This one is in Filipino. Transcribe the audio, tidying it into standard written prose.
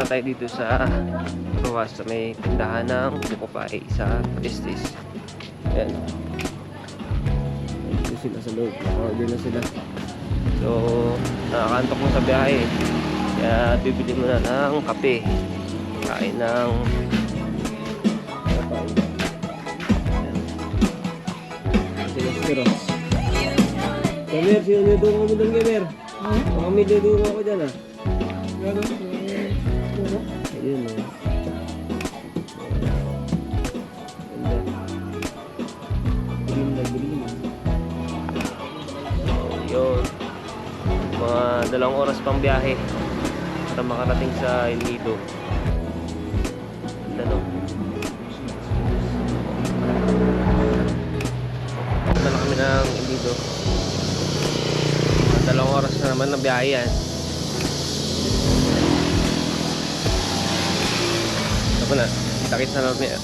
tayo dito sa Ruas, sa may tindahan ng Bukupay sa Prestige. Ayan. Dito sila sa loob. Naka-order na sila. So, nakakantok mo sa biyahe. Kaya bibili mo na ng kape. Kain ng kapain. Ayan. Sila sila. Gamer, sinunodong mo doon, Gamer. Baka may dudungo ako dyan, ah. Ayun, oh. Ganda. Green na green. So, yun. Mga 2 oras pang biyahe para makarating sa El Nido. Ganda, no? Punta na kami ng El Nido. 2 oras na naman ng biyahe yan. Ito na, kita-kits na namin.